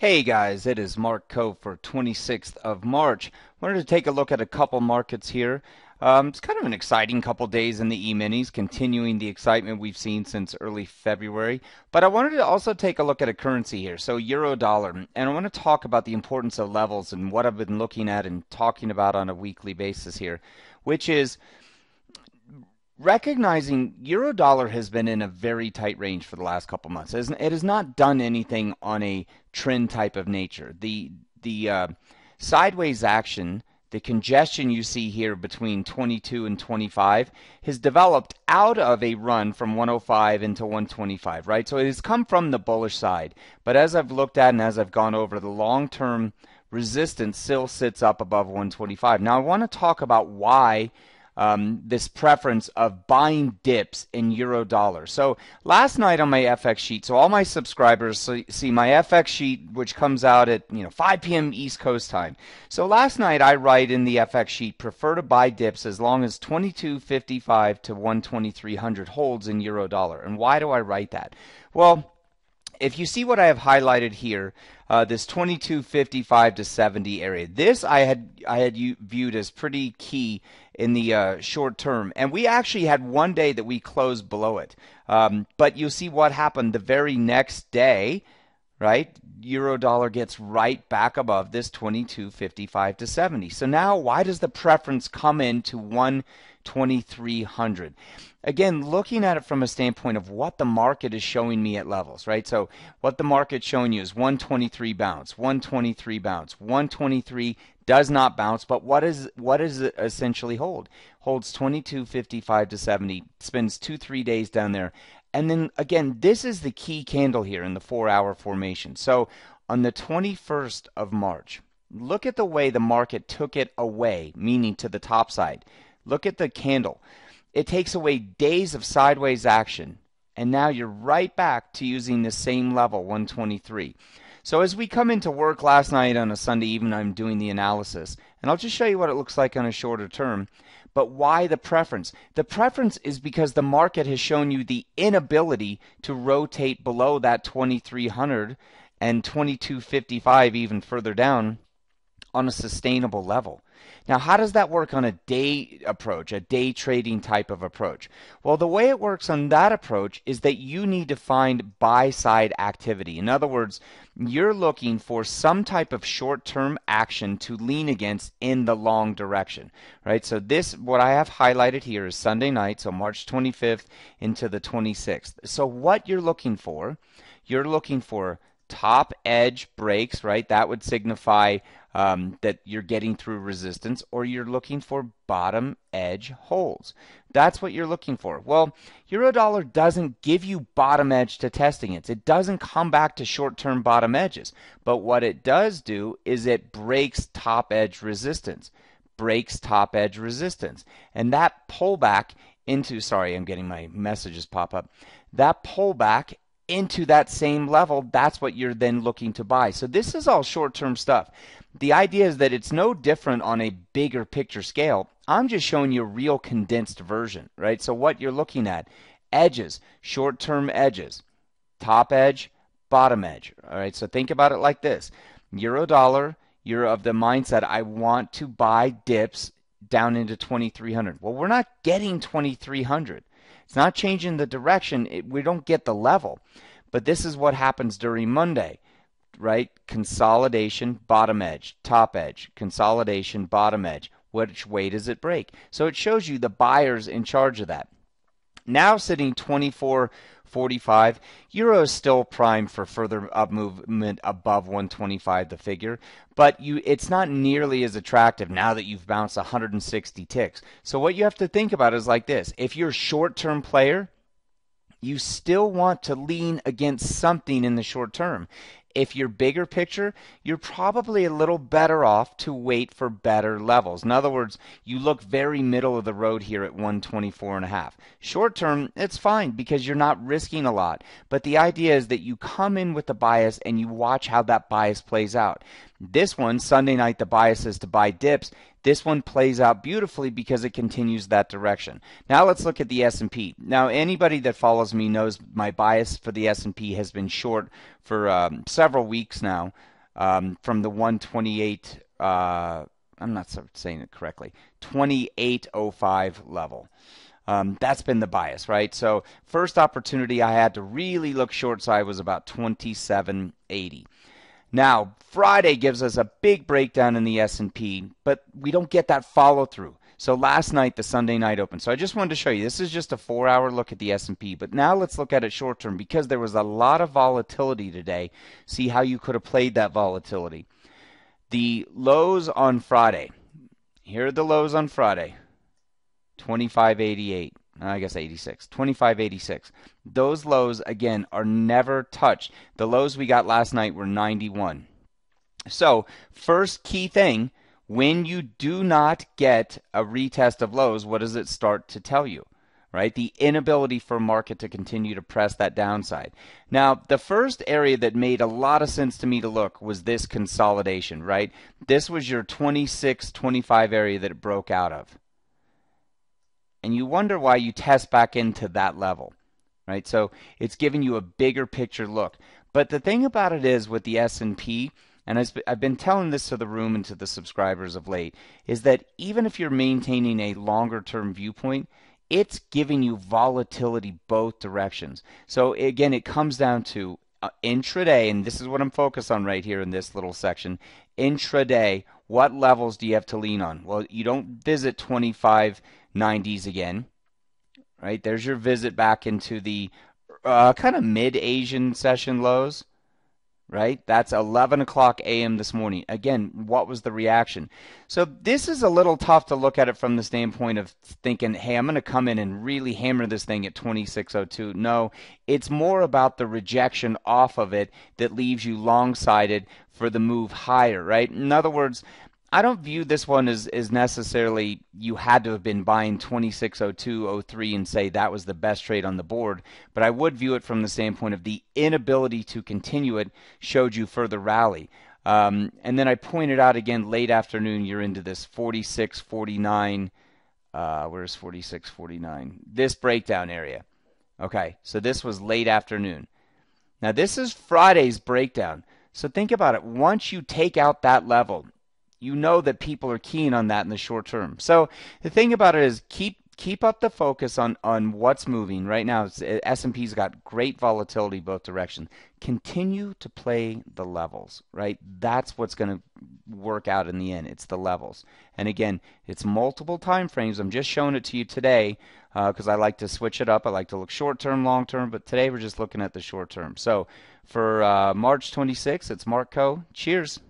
Hey guys, it is Mark Coe for 26th of March. Wanted to take a look at a couple markets here. It's kind of an exciting couple days in the E-minis, continuing the excitement we've seen since early February. But I wanted to also take a look at a currency here, so euro dollar, and I want to talk about the importance of levels and what I've been looking at and talking about on a weekly basis here, which is recognizing euro dollar has been in a very tight range for the last couple months. It has not done anything on a trend type of nature. The sideways action, the congestion you see here between 22 and 25 has developed out of a run from 105 into 125, right? So it has come from the bullish side. But as I've looked at and as I've gone over, the long-term resistance still sits up above 125. Now I want to talk about why this preference of buying dips in euro dollar. So last night on my FX sheet, so all my subscribers see my FX sheet, which comes out at 5 p.m. East Coast time. So last night I write in the FX sheet, prefer to buy dips as long as 22.55 to 12300 holds in euro dollar. And why do I write that? Well, if you see what I have highlighted here, this 22.55 to 70 area, this I had viewed as pretty key in the short term, and we actually had one day that we closed below it. But you'll see what happened the very next day, right? Euro dollar gets right back above this 22.55 to 70. So now why does the preference come into 12300? Again, looking at it from a standpoint of what the market is showing me at levels, right? So what the market's showing you is 123 bounce, 123 bounce, 123 does not bounce, but what is it essentially hold? Holds 22.55 to 70, spends 2-3 days down there. And then again, this is the key candle here in the 4-hour formation. So on the 21st of March, look at the way the market took it away, meaning to the top side. Look at the candle. It takes away days of sideways action, and now you're right back to using the same level, 123. So as we come into work last night on a Sunday evening, I'm doing the analysis, and I'll just show you what it looks like on a shorter term. But why the preference? The preference is because the market has shown you the inability to rotate below that 2300 and 2255 even further down on a sustainable level. Now, how does that work on a day approach, a day trading type of approach? Well, the way it works on that approach is that you need to find buy-side activity. In other words, you're looking for some type of short-term action to lean against in the long direction, right? So this, what I have highlighted here is Sunday night, so March 25th into the 26th. So what you're looking for top edge breaks, right? That would signify that you're getting through resistance, or you're looking for bottom edge holds. That's what you're looking for. Well, euro dollar doesn't give you bottom edge to testing it. It doesn't come back to short-term bottom edges. But what it does do is it breaks top edge resistance. And that pullback into, sorry, I'm getting my messages pop up. That pullback into that same level, that's what you're then looking to buy. So this is all short-term stuff. The idea is that it's no different on a bigger picture scale. I'm just showing you a real condensed version, right? So what you're looking at, edges, short-term edges, top edge, bottom edge. All right, so think about it like this. Euro dollar, you're of the mindset, I want to buy dips down into 2300. Well, we're not getting 2300. It's not changing the direction. We don't get the level. But this is what happens during Monday, right? Consolidation, bottom edge, top edge, consolidation, bottom edge. Which way does it break? So it shows you the buyers in charge of that. Now sitting 24.45, euro is still primed for further up movement above 125, the figure, but it's not nearly as attractive now that you've bounced 160 ticks. So what you have to think about is like this. If you're a short-term player, you still want to lean against something in the short term. If you're bigger picture, you're probably a little better off to wait for better levels. In other words, you look very middle of the road here at 124.5. Short term, it's fine because you're not risking a lot. But the idea is that you come in with the bias and you watch how that bias plays out. This one, Sunday night, the bias is to buy dips. This one plays out beautifully because it continues that direction. Now let's look at the S&P. Now anybody that follows me knows my bias for the S&P has been short for several weeks now, from the 128. I'm not saying it correctly. 2805 level. That's been the bias, right? So first opportunity I had to really look short side was about 2780. Now, Friday gives us a big breakdown in the S&P, but we don't get that follow through. So last night, the Sunday night open. So I just wanted to show you, this is just a 4-hour look at the S&P, but now let's look at it short term because there was a lot of volatility today. See how you could have played that volatility. The lows on Friday. Here are the lows on Friday. 2588. I guess 86. 2586. Those lows, again, are never touched. The lows we got last night were 91. So, first key thing, when you do not get a retest of lows, what does it start to tell you? Right? The inability for market to continue to press that downside. Now, the first area that made a lot of sense to me to look was this consolidation, right? This was your 26, 25 area that it broke out of. And you wonder why you test back into that level, right? So it's giving you a bigger picture look. But the thing about it is with the S&P, and I've been telling this to the room and to the subscribers of late, is that even if you're maintaining a longer term viewpoint, it's giving you volatility both directions. So again, it comes down to intraday, and this is what I'm focused on right here in this little section. Intraday, what levels do you have to lean on? Well, you don't visit 2590s again, right? There's your visit back into the kind of mid-Asian session lows, right? That's 11 o'clock a.m. this morning. Again, what was the reaction? So this is a little tough to look at it from the standpoint of thinking, hey, I'm going to come in and really hammer this thing at 2602. No, it's more about the rejection off of it that leaves you long-sided for the move higher, right? In other words, I don't view this one as necessarily you had to have been buying 2602.03 and say that was the best trade on the board, but I would view it from the standpoint of the inability to continue it showed you further rally. And then I pointed out again late afternoon you're into this 46.49. Where's 46.49? This breakdown area. Okay, so this was late afternoon. Now this is Friday's breakdown. So think about it. Once you take out that level, you know that people are keen on that in the short term. So the thing about it is keep up the focus on what's moving. Right now, S&P's got great volatility both directions. Continue to play the levels, right? That's what's going to work out in the end. It's the levels. And again, it's multiple time frames. I'm just showing it to you today because I like to switch it up. I like to look short term, long term, but today we're just looking at the short term. So for March 26th, it's Mark Co. Cheers.